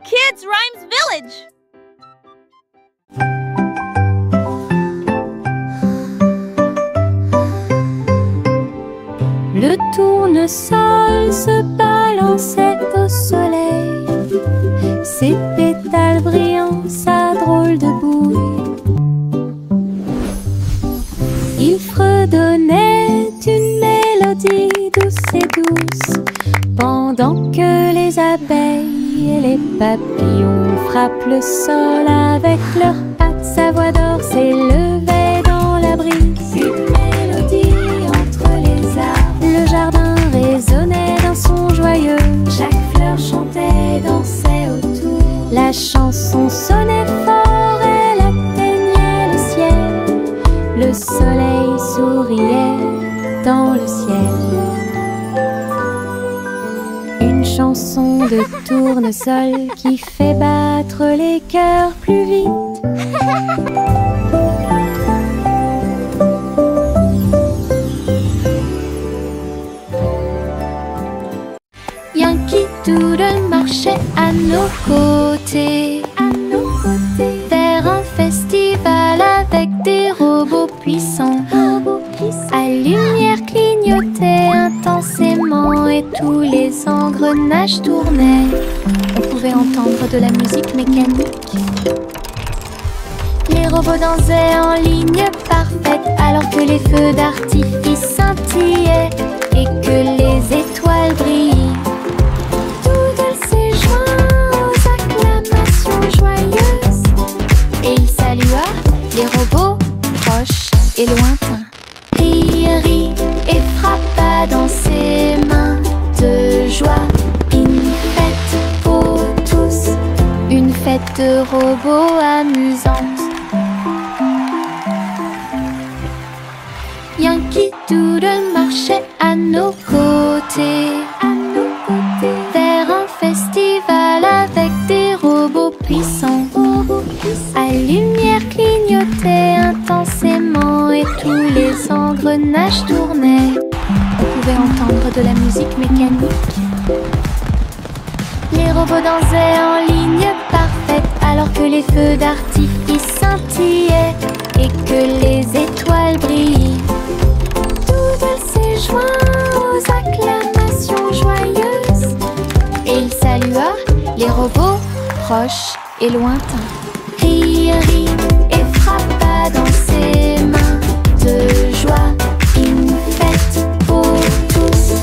Kids Rhymes Village. Le tournesol se balançait au soleil, ses pétales brillants, sa drôle de bouille. Il fredonnait une mélodie douce et douce, pendant que les abeilles et les papillons frappent le sol avec leurs pattes. Sa voix d'or s'élevait dans la brise, une mélodie entre les arbres. Le jardin résonnait d'un son joyeux, chaque fleur chantait, dansait autour. La chanson sonnait fort, elle atteignait le ciel. Le soleil souriait dans le ciel. Une chanson de tournesol qui fait battre les cœurs plus vite. Yankee Doodle marchait à nos côtés, vers un festival avec des robots puissants. À lumière clignotait intensément et tous les engrenages tournaient. On pouvait entendre de la musique mécanique. Les robots dansaient en ligne parfaite alors que les feux d'artifice scintillaient et que les étoiles brillaient. Doodle s'est joint aux acclamations joyeuses et il salua les robots proches et lointains. Rit et frappa dans ses mains de joie. Une fête pour tous, une fête de robots amusante. Yankee Doodle marchait à nos côtés, vers un festival avec des robots puissants. À lumière clignotait intensément et tous les engrenages tournaient. On pouvait entendre de la musique mécanique. Les robots dansaient en ligne parfaite alors que les feux d'artifice scintillaient et que les étoiles brillaient. Doodle s'est joint aux acclamations joyeuses et il salua les robots proches et lointains. Rit et frappa dans ses mains de joie. Une fête pour tous,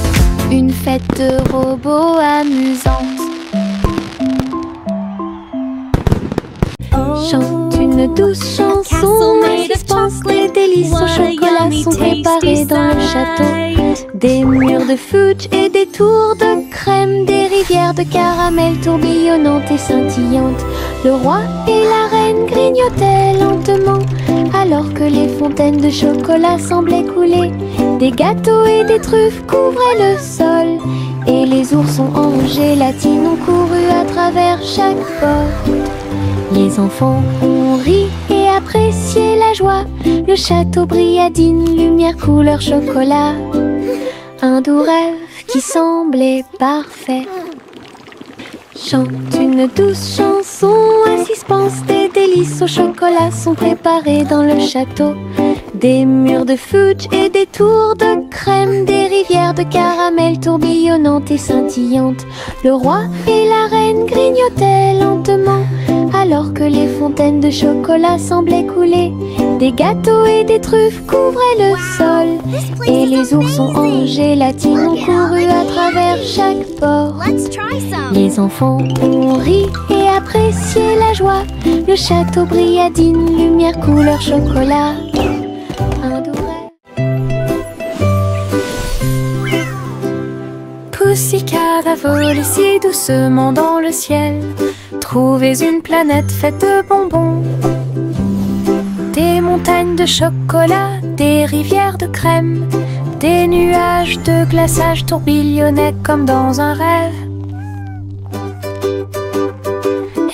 une fête de robots amusante. Chante une douce chanson, en suspense, des délices au chocolat sont préparés dans le château. Des murs de fudge et des tours de crème, des rivières de caramel tourbillonnantes et scintillantes. Le roi et la reine grignotaient lentement alors que les fontaines de chocolat semblaient couler. Des gâteaux et des truffes couvraient le sol et les oursons en gélatine ont couru à travers chaque porte. Les enfants ont ri et apprécié la joie. Le château brilla d'une lumière couleur chocolat. Un doux rêve qui semblait parfait. Chante une douce chanson, un suspense, des délices au chocolat sont préparés dans le château. Des murs de fudge et des tours de crème, des rivières de caramel tourbillonnantes et scintillantes. Le roi et la reine grignotaient lentement alors que les fontaines de chocolat semblaient couler. Des gâteaux et des truffes couvraient le sol et les oursons en gélatine ont couru à travers chaque porte. Les enfants ont ri et apprécié la joie. Le château brilla d'une lumière couleur chocolat. Un doux rêve. Pussycat a volé si doucement dans le ciel. Trouvez une planète faite de bonbons. Des montagnes de chocolat, des rivières de crème, des nuages de glaçage tourbillonnaient comme dans un rêve.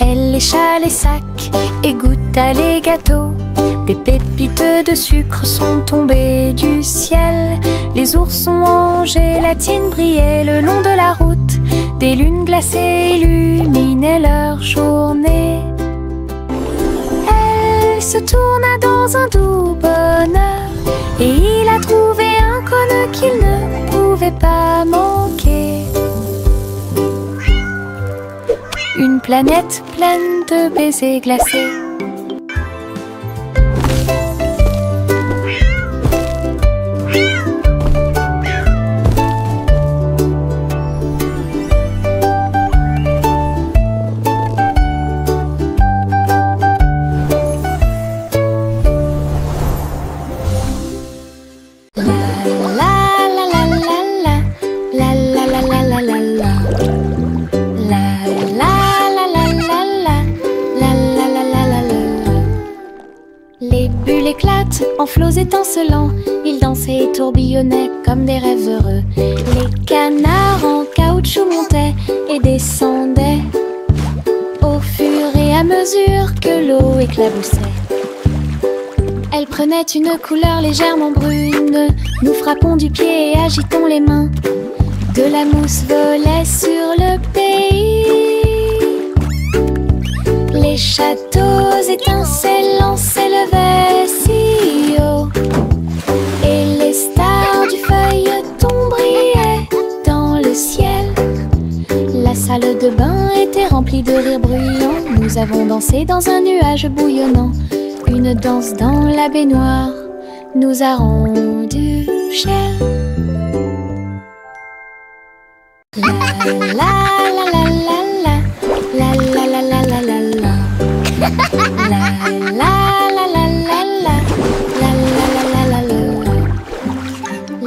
Elle lécha les sacs et goûta les gâteaux. Des pépites de sucre sont tombées du ciel. Les oursons en gélatine brillaient le long de la route. Des lunes glacées illuminaient terminer leur journée. Elle se tourna dans un doux bonheur et il a trouvé un cône qu'il ne pouvait pas manquer. Une planète pleine de baisers glacés. En flots étincelants, ils dansaient et tourbillonnaient comme des rêves heureux. Les canards en caoutchouc montaient et descendaient au fur et à mesure que l'eau éclaboussait. Elle prenait une couleur légèrement brune. Nous frappons du pied et agitons les mains. De la mousse volait sur le pays. Les châteaux étincelants s'élevaient si haut et les stars du feuilleton brillaient dans le ciel. La salle de bain était remplie de rires bruyants. Nous avons dansé dans un nuage bouillonnant. Une danse dans la baignoire nous a rendu cher. La la la la la la la la la la la la la. La la la la la la la la la la la.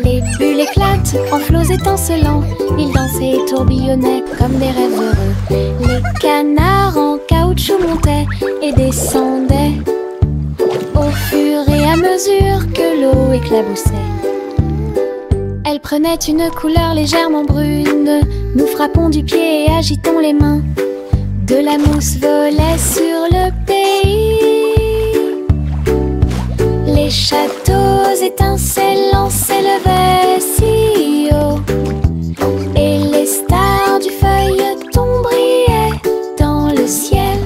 Les bulles éclatent en flots étincelants. Ils dansaient et tourbillonnaient comme des rêves heureux. Les canards en caoutchouc montaient et descendaient au fur et à mesure que l'eau éclaboussait. Elle prenait une couleur légèrement brune. Nous frappons du pied et agitons les mains. De la mousse volait sur le pays. Les châteaux étincelants s'élevaient si haut et les stars du feuilleton brillaient dans le ciel.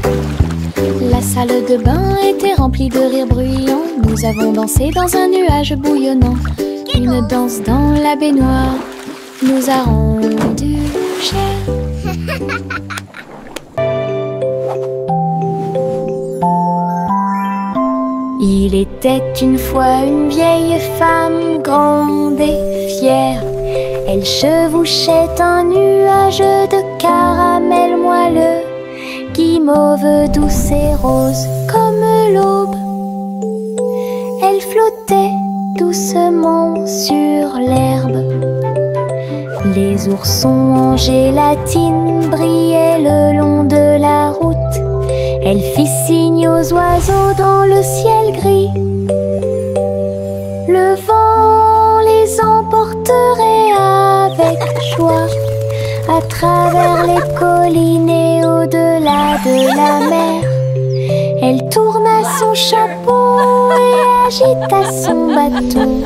La salle de bain était remplie de rires bruyants. Nous avons dansé dans un nuage bouillonnant. Une danse dans la baignoire nous a rendu cher. Il était une fois une vieille femme grande et fière. Elle chevauchait un nuage de caramel moelleux, guimauve douce et rose comme l'aube. Elle flottait doucement sur l'herbe. Les oursons en gélatine brillaient le long de la route. Elle fit signe aux oiseaux dans le ciel gris. Le vent les emporterait avec joie à travers les collines et au-delà de la mer. Elle tourna son chapeau et agita son bâton.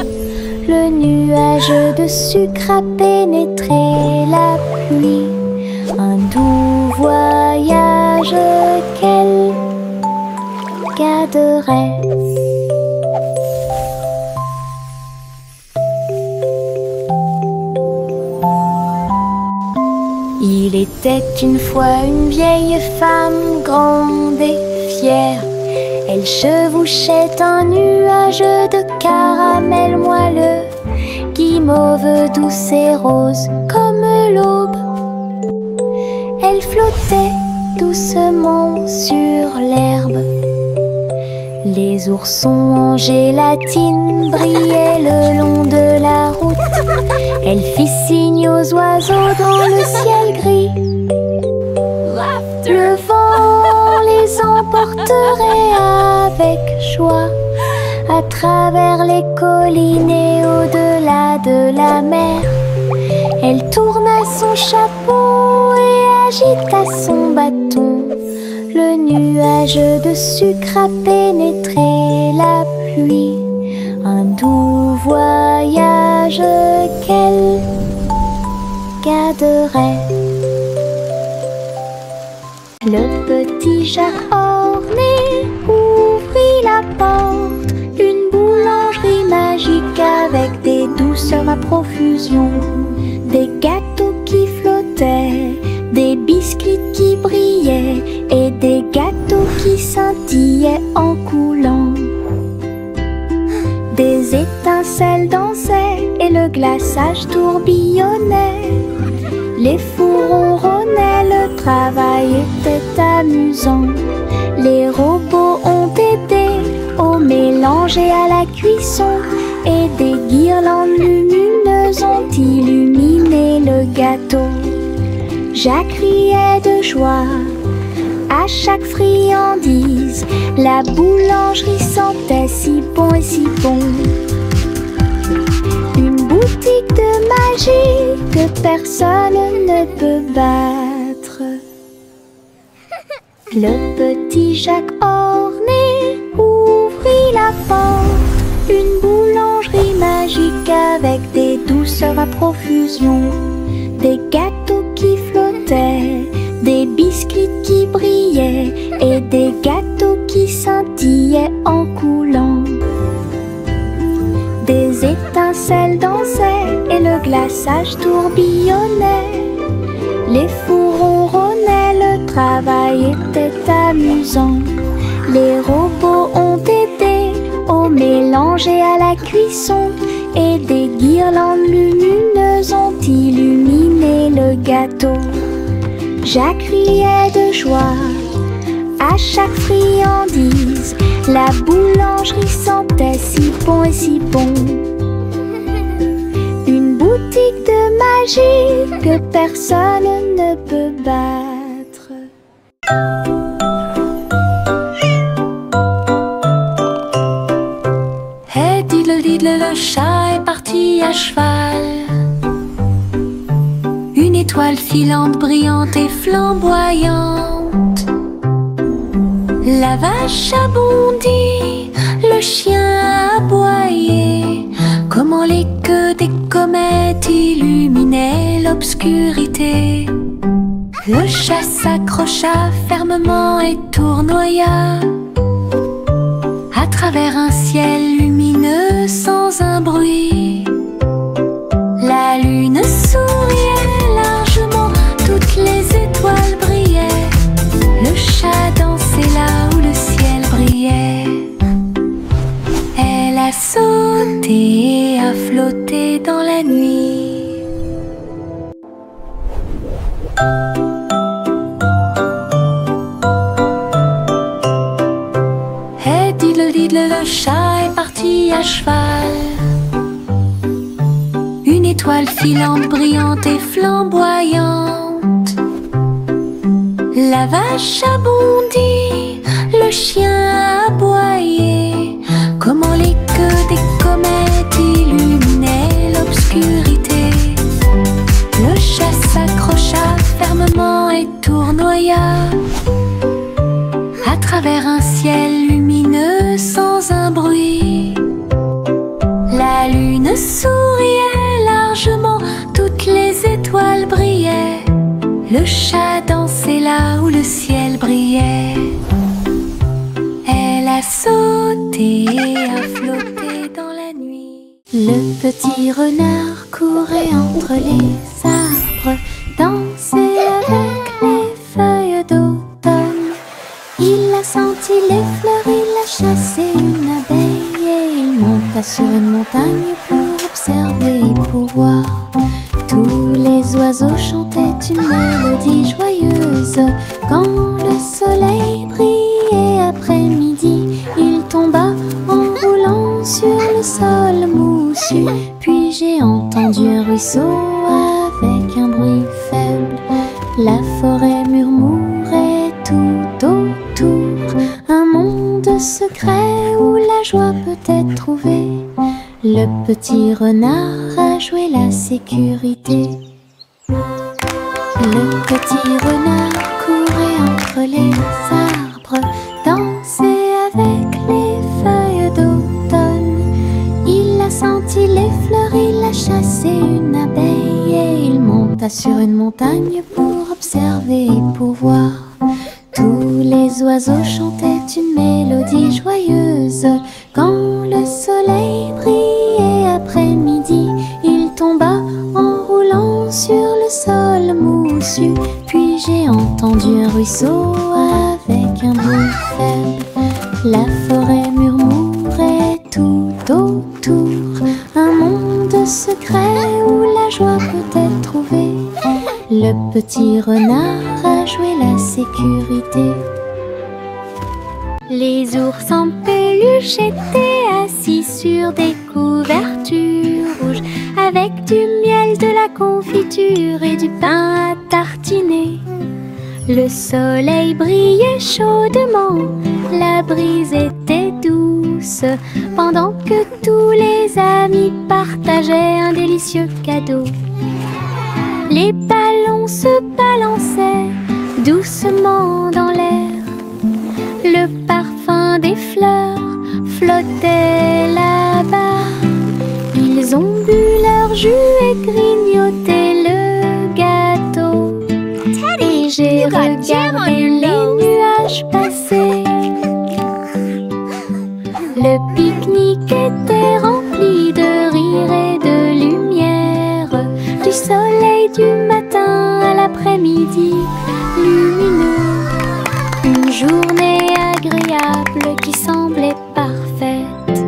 Le nuage de sucre a pénétré la pluie. Un doux voyage qu'elle garderait. Il était une fois une vieille femme grande et fière. Elle chevauchait un nuage de caramel moelleux, guimauve douce et rose comme l'aube. Elle flottait doucement sur l'herbe. Les oursons en gélatine brillaient le long de la route. Elle fit signe aux oiseaux dans le ciel gris. Le vent les emporterait avec joie à travers les collines et au-delà de la mer. Elle tourna son chapeau et agita son bâton. Le nuage de sucre a pénétré la pluie. Un doux voyage qu'elle garderait. Le petit Jacques orné ouvrit la porte. Une boulangerie magique avec des douceurs à profusion. Des gâteaux qui flottaient, des biscuits qui brillaient et des gâteaux qui scintillaient en coulant. Des étincelles dansaient et le glaçage tourbillonnait. Les fours ronronnaient, le travail était amusant. Les robots ont aidé au mélange et à la cuisson. Et des guirlandes lumineuses ont illuminé le gâteau. Jacques riait de joie à chaque friandise. La boulangerie sentait si bon et si bon. Une boutique de magie que personne ne peut battre. Le petit Jacques orné ouvrit la porte. Une boulangerie magique avec des douceurs à profusion. Des gâteaux qui flottaient, des biscuits qui brillaient et des gâteaux qui scintillaient en coulant. Des étincelles dansaient et le glaçage tourbillonnait. Les fours ronronnaient, le travail était amusant. Les robots ont aidé au mélange et à la cuisson. Et des guirlandes lumineuses ont illuminé le gâteau. Jacques riait de joie à chaque friandise. La boulangerie sentait si bon et si bon. Une boutique de magie que personne ne peut battre. Hey diddle diddle, le chat est parti à cheval. Une étoile filante, brillante et flamboyante. La vache a bondi, le chien a aboyé. Comment les queues des comètes illuminaient l'obscurité. Le chat s'accrocha fermement et tournoya à travers un ciel lumineux sans un bruit. La lune souriait largement, toutes les étoiles brillaient. Le chat dansait là où le ciel brillait. Elle a sauté et a flotté dans la nuit. Hey diddle diddle, le chat est parti à cheval. Une étoile filante, brillante et flamboyante. La vache a bondi, le chien a aboyé. Comment les queues des comètes illuminaient l'obscurité. Le chat s'accrocha fermement et tournoya à travers un ciel lumineux sans un bruit. La lune souriait largement, toutes les étoiles brillaient. Le chat dansait là où le ciel brillait. Elle a sauté et a flotté dans la nuit. Le petit renard courait entre les arbres, dansait avec les feuilles d'automne. Il a senti les fleurs, il a chassé une abeille et il monta sur une montagne pour observer et pour voir. Tous les oiseaux chantaient une mélodie joyeuse. Quand le soleil brillait après-midi, il tomba en roulant sur le sol moussu. Puis j'ai entendu un ruisseau avec un bruit faible. La forêt murmurait tout autour, un monde secret où la joie peut être trouvée. Le petit renard a joué la sécurité. Le petit renard courait entre les arbres, dansait avec les feuilles d'automne. Il a senti les fleurs, il a chassé une abeille et il monta sur une montagne pour observer et pour voir. Les oiseaux chantaient une mélodie joyeuse. Quand le soleil brillait après-midi, il tomba en roulant sur le sol moussu. Puis j'ai entendu un ruisseau avec un bruit faible. La forêt murmurait tout autour, un monde secret où la joie peut être trouvée. Le petit renard a joué la sécurité. Les ours en peluche étaient assis sur des couvertures rouges, avec du miel, de la confiture et du pain à tartiner. Le soleil brillait chaudement, la brise était douce, pendant que tous les amis partageaient un délicieux cadeau. Les ballons se balançaient doucement dans l'air. Le parfum des fleurs flottait là-bas. Ils ont bu leur jus et grignoté le gâteau. Et j'ai regardé les nuages passer. Le pique-nique était rempli de rire et de lumière, du soleil du matin à l'après-midi lumineux. Une journée agréable qui semblait parfaite.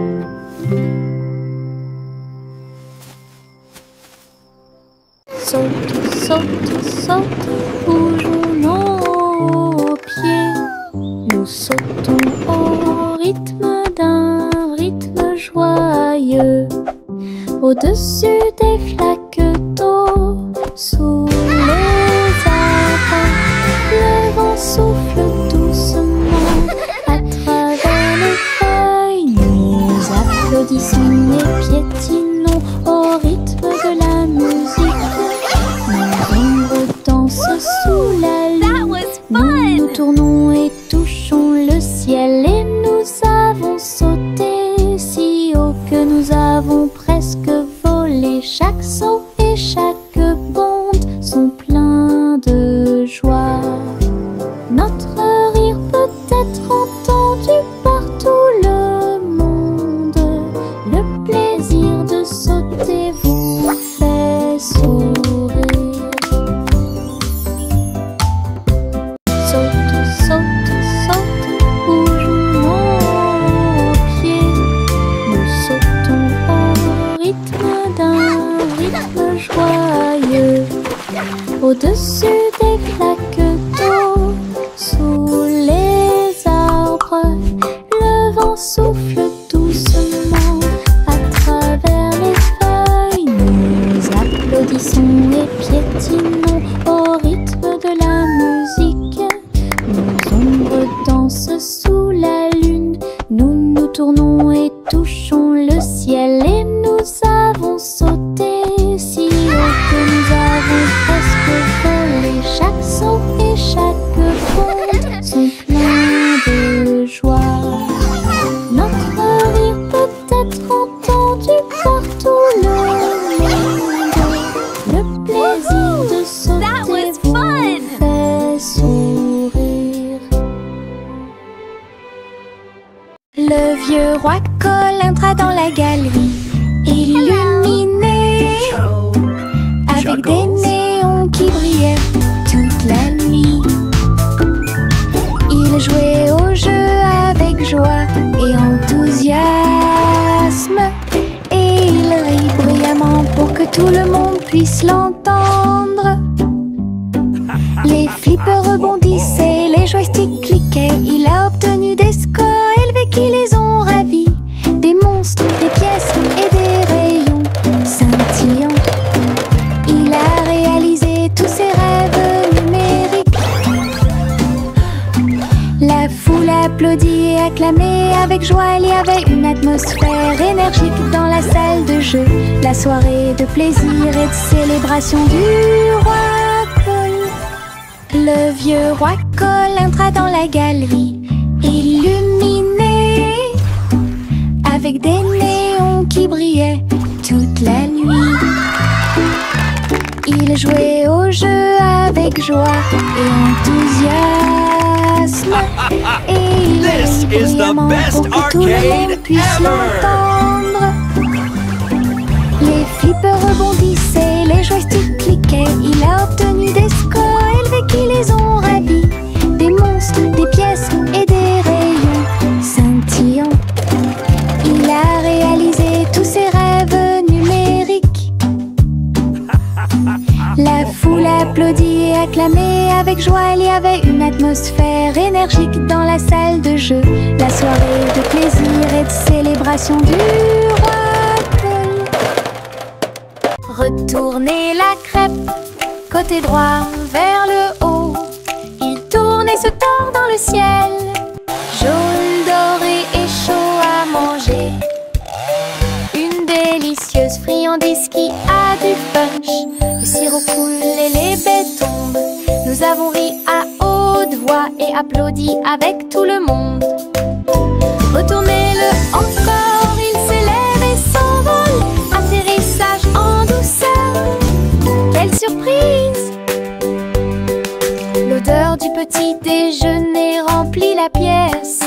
Saute, saute, saute, bougeons nos pieds. Nous sautons au rythme d'un rythme joyeux, au-dessus des flaques d'eau, sous les arbres. Le vent souffle doucement à travers les feuilles. Nous applaudissons et piétinons au rythme de la musique. Nos ombres dansent sous la lune. Nous tournons et touchons le ciel. Et nous avons sauté si haut que nous avons presque volé. Chaque saut et chaque bonde sont pleins de joie. Notre rire peut être entendu par tout le monde. Le plaisir de sauter vous fait sourire. Saute, saute, saute, bougeons nos pieds. Nous sautons au rythme d'un rythme joyeux, au-dessus des flaques d'eau, sous les arbres. Le vent souffle doucement à travers les feuilles. Nous applaudissons et piétinons au rythme de la musique. Nos ombres dansent sous la lune. Nous nous tournons et touchons le ciel. Et nous avons sauté si haut que nous avons presque volé. Chaque saut et chaque bonde sont pleins de joie. Notre rire peut être entendu par tout le monde. Le plaisir de sauter vous fait sourire. Le vieux roi Cole entra dans la galerie, illuminé avec des néons qui brillaient toute la nuit. Il jouait au jeu avec joie et enthousiasme, et il rit bruyamment pour que tout le monde puisse l'entendre. Les flippers rebondissaient, les joysticks cliquaient. Il a obtenu des scores élevés qui les ont ravis. Des monstres, des pièces et des rayons scintillants. Il a réalisé tous ses rêves numériques. La foule applaudit et acclamait avec joie. Il y avait une atmosphère énergique dans la salle de jeu. La soirée de plaisir et de célébration du roi Cole. Le vieux roi Cole entra dans la galerie, illuminé avec des néons qui brillaient toute la nuit. Il jouait au jeu avec joie et enthousiasme, is the bruyamment best pour que tout le monde arcade puisse ever! l'entendre. Les flippers rebondissaient, les joysticks cliquaient. Il a obtenu des scores élevés qui les ont ravis. Des monstres, des pièces et des rayons scintillants. Il a réalisé tous ses rêves numériques. La foule applaudit et acclamait avec joie. Il y avait une atmosphère énergique dans la salle de jeu. La soirée de plaisir et de célébration du roi Paul. Retournez la crêpe, côté droit vers le haut. Il tourne et se tord dans le ciel. Jaune, doré et chaud à manger. Une délicieuse friandise qui a du punch. Le sirop coule et les baies tombent. Nous avons ri à haute voix et applaudi avec tout le monde. Retournez-le encore, il s'élève et s'envole. Atterrissage en douceur, quelle surprise! L'odeur du petit déjeuner remplit la pièce.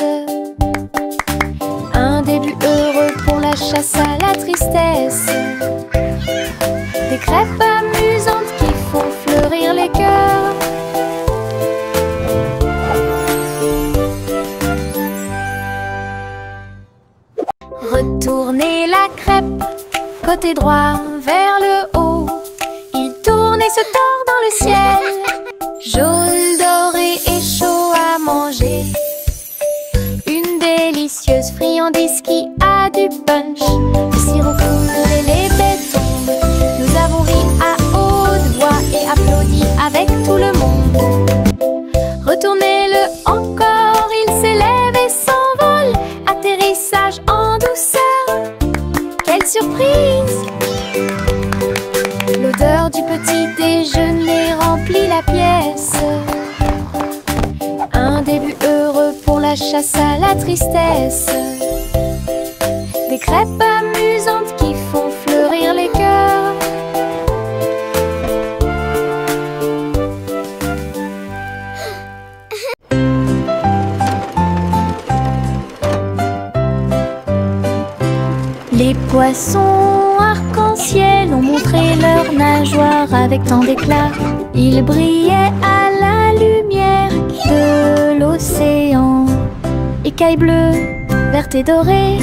Un début heureux pour la chasse à la tristesse. Des crêpes amusantes qui font fleurir les cœurs. Retournez la crêpe, côté droit vers le haut. Il tourne et se tord dans le ciel. Jaune, doré et chaud à manger. Une délicieuse friandise qui a du punch. Le sirop coule et les baies tombent. Nous avons ri à haute voix et applaudi avec tout le monde. Retournez-le encore, il s'élève et s'envole. Atterrissage en douceur, quelle surprise! L'odeur du petit déjeuner remplit la pièce. Un début heureux pour la chasse à la tristesse. Des crêpes amusantes qui font fleurir les cœurs. Les poissons arc-en-ciel ont montré leurs nageoires avec tant d'éclat. Ils brillaient à la lumière de l'océan. Écailles bleues, vertes et dorées,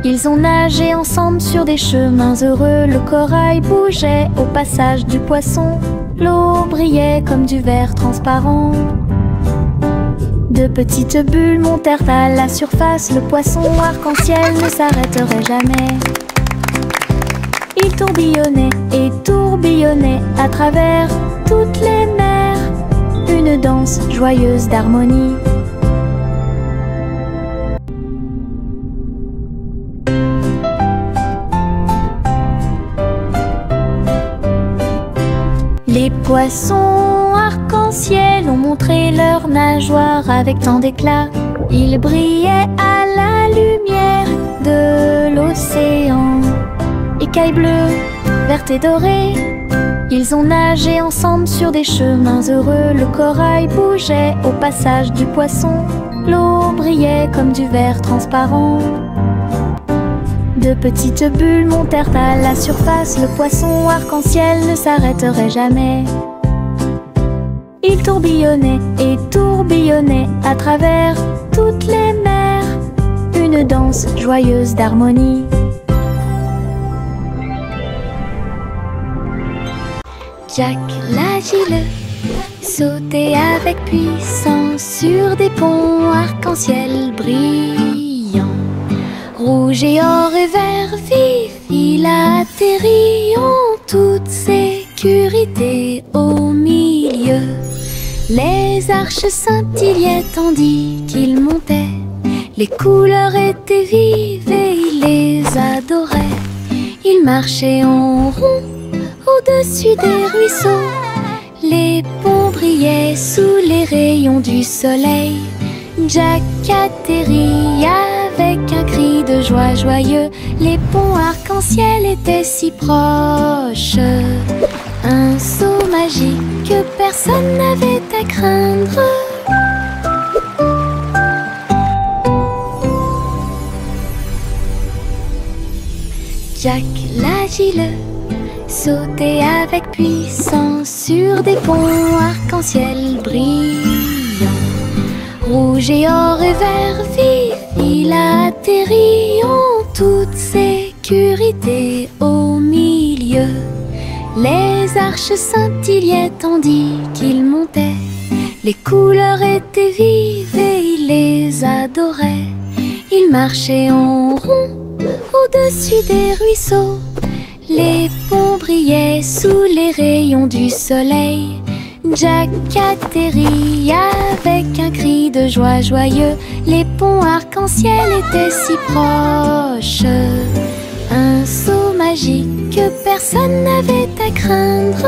ils ont nagé ensemble sur des chemins heureux. Le corail bougeait au passage du poisson. L'eau brillait comme du verre transparent. De petites bulles montèrent à la surface. Le poisson arc-en-ciel ne s'arrêterait jamais. Il tourbillonnait et tourbillonnait à travers toutes les mers. Une danse joyeuse d'harmonie. Les poissons arc-en-ciel ont montré leurs nageoires avec tant d'éclat. Ils brillaient à la lumière de l'océan. Écailles bleues, vertes et dorées, ils ont nagé ensemble sur des chemins heureux. Le corail bougeait au passage du poisson. L'eau brillait comme du verre transparent. De petites bulles montèrent à la surface. Le poisson arc-en-ciel ne s'arrêterait jamais. Il tourbillonnait et tourbillonnait à travers toutes les mers. Une danse joyeuse d'harmonie. Jack l'agile sautait avec puissance sur des ponts arc-en-ciel brillants. Rouge et or et vert vif, il atterrit en toute sécurité au milieu. Les arches scintillaient tandis qu'il montait. Les couleurs étaient vives et il les adorait. Il marchait en rond au-dessus des ruisseaux. Les ponts brillaient sous les rayons du soleil. Jack atterrit avec un cri de joie joyeux. Les ponts arc-en-ciel étaient si proches. Un saut magique que personne n'avait à craindre. faut-il sauter avec puissance sur des ponts arc-en-ciel brillants. Rouge et or et vert vif, il atterrit en toute sécurité au milieu. Les arches scintillaient tandis qu'il montait. Les couleurs étaient vives et il les adorait. Il marchait en rond au-dessus des ruisseaux. Les ponts brillaient sous les rayons du soleil. Jack atterrit avec un cri de joie joyeux. Les ponts arc-en-ciel étaient si proches. Un saut magique que personne n'avait à craindre.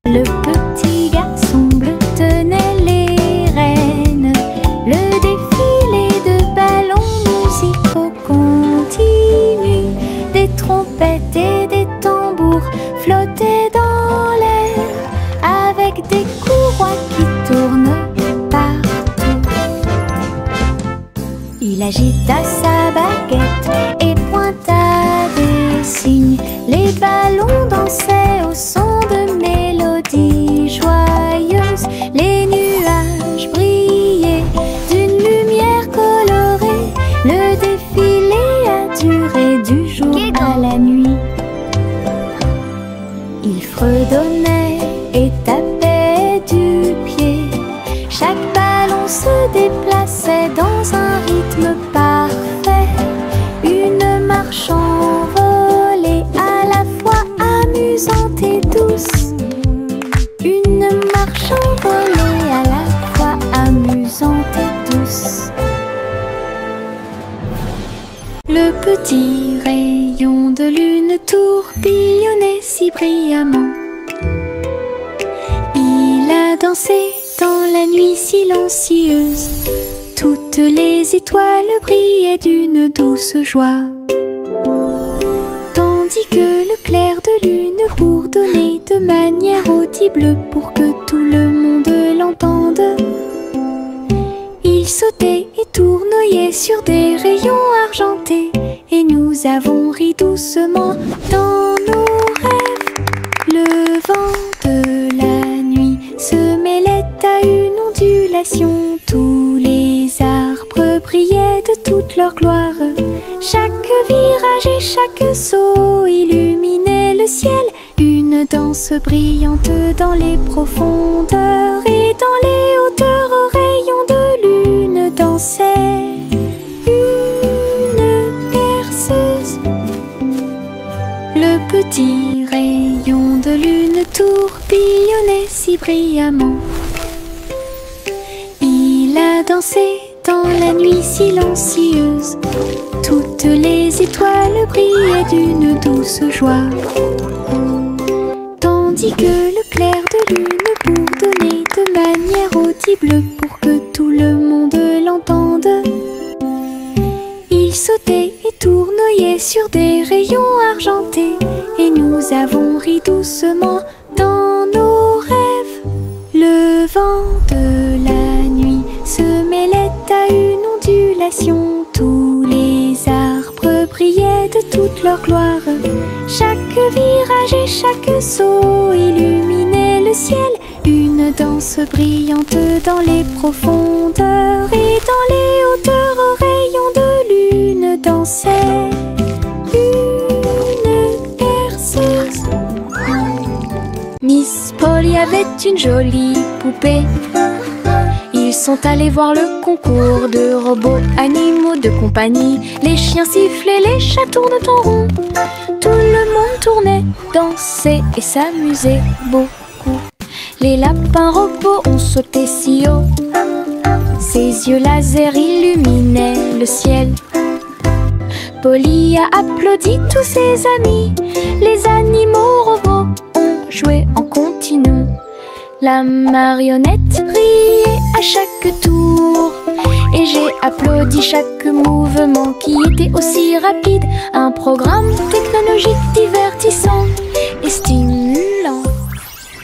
Le petit garçon bleu tenait les rênes. Le défilé de ballons musicaux continue. Des trompettes et des tambours flottaient dans l'air, avec des courroies qui tournent partout. Il agita sa baguette et pointa des signes. Les ballons dansaient au son de mélodies joyeuses. Les nuages brillaient d'une lumière colorée. Le défilé a duré du jour à la nuit. Il fredonnait et tapait du pied. Chaque ballon se déplaçait dans un rythme parfait. Une marche envolée à la fois amusante et douce. Une marche envolée à la fois amusante et douce. Le petit rayon de lune tourbillonnait si brillamment. Il a dansé dans la nuit silencieuse. Toutes les étoiles brillaient d'une douce joie. Tandis que le clair de lune bourdonnait de manière audible pour que tout le monde l'entende. Il sautait et tournoyait sur des rayons argentés, et nous avons ri doucement dans nos rêves. Le vent de la nuit se mêlait à une ondulation. Tous les arbres brillaient de toute leur gloire. Chaque virage et chaque saut illuminait le ciel. Une danse brillante dans les profondeurs, et dans les hauteurs aux rayons de lune dansait une berceuse. Le petit rayon de lune tourbillonnait si brillamment. Il a dansé dans la nuit silencieuse. Toutes les étoiles brillaient d'une douce joie. Tandis que le clair de lune bourdonnait de manière audible pour que tout le monde l'entende. Il sautait et tournoyait sur des rayons argentés, et nous avons ri doucement dans nos rêves. Le vent de la nuit se mêlait à une ondulation. Tous les arbres brillaient de toute leur gloire. Chaque virage et chaque saut illuminait le ciel. Une danse brillante dans les profondeurs, et dans les hauteurs aux rayons de lune dansait une berceuse. Miss Polly avait une jolie poupée. Ils sont allés voir le concours de robots animaux de compagnie. Les chiens sifflaient, les chats tournent en rond. Tout le monde tournait, dansait et s'amusait beaucoup. Les lapins robots ont sauté si haut. Ses yeux laser illuminaient le ciel. Polly a applaudi tous ses amis. Les animaux robots ont joué en continu. La marionnette riait à chaque tour, et j'ai applaudi chaque mouvement qui était aussi rapide. Un programme technologique divertissant et stimulant.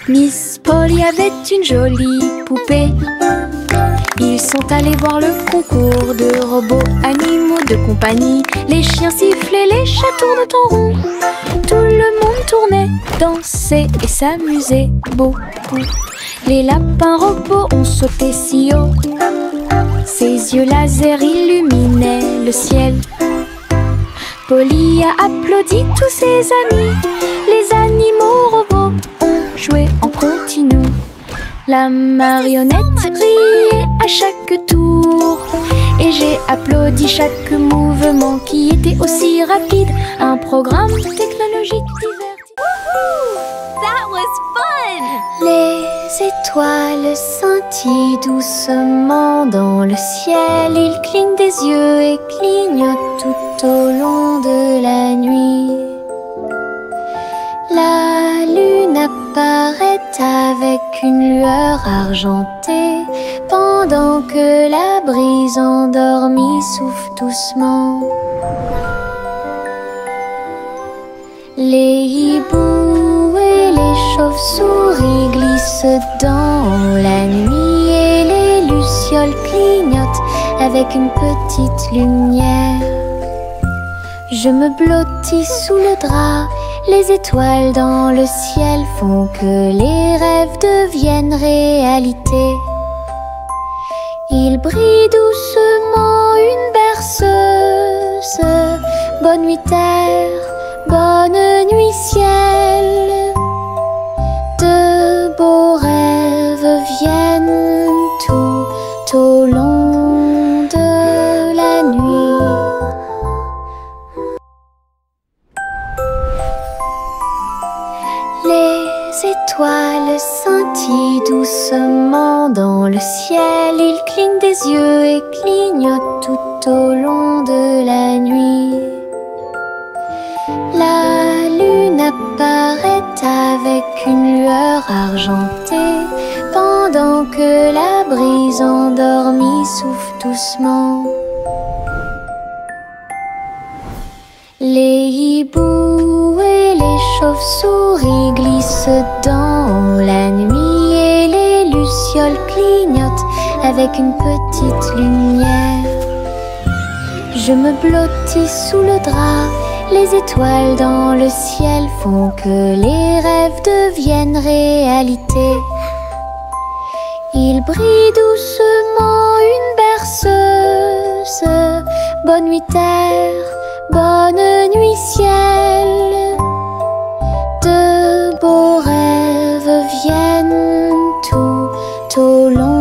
Miss Polly avait une jolie poupée. Ils sont allés voir le concours de robots animaux de compagnie. Les chiens sifflaient, les chats tournent en rond. Tout le monde tournait, dansait et s'amusait beaucoup. Les lapins robots ont sauté si haut. Ses yeux laser illuminaient le ciel. Polly a applaudi tous ses amis. Les animaux robots ont joué en continu. La marionnette riait à chaque tour et j'ai applaudi chaque mouvement qui était aussi rapide. Un programme technologique divertissant. That was fun! Les étoiles scintillent doucement dans le ciel. Ils clignent des yeux et clignotent tout au long de la nuit. La lune apparaît avec une lueur argentée pendant que la brise endormie souffle doucement. Les hiboux et les chauves-souris glissent dans la nuit et les lucioles clignotent avec une petite lumière. Je me blottis sous le drap. Les étoiles dans le ciel font que les rêves deviennent réalité. Il brille doucement une berceuse. Bonne nuit terre, bonne nuit ciel. De beaux rêves viennent tout au long de la nuit. Les étoiles scintillent doucement dans le ciel. Ils clignent des yeux et clignotent tout au long de la nuit. La lune apparaît avec une lueur argentée pendant que la brise endormie souffle doucement. Les hiboux et les chauves-souris glissent dans la nuit et les lucioles clignotent avec une petite lumière. Je me blottis sous le drap. Les étoiles dans le ciel font que les rêves deviennent réalité. Il brille doucement une berceuse. Bonne nuit terre, bonne nuit ciel. De beaux rêves viennent tout au long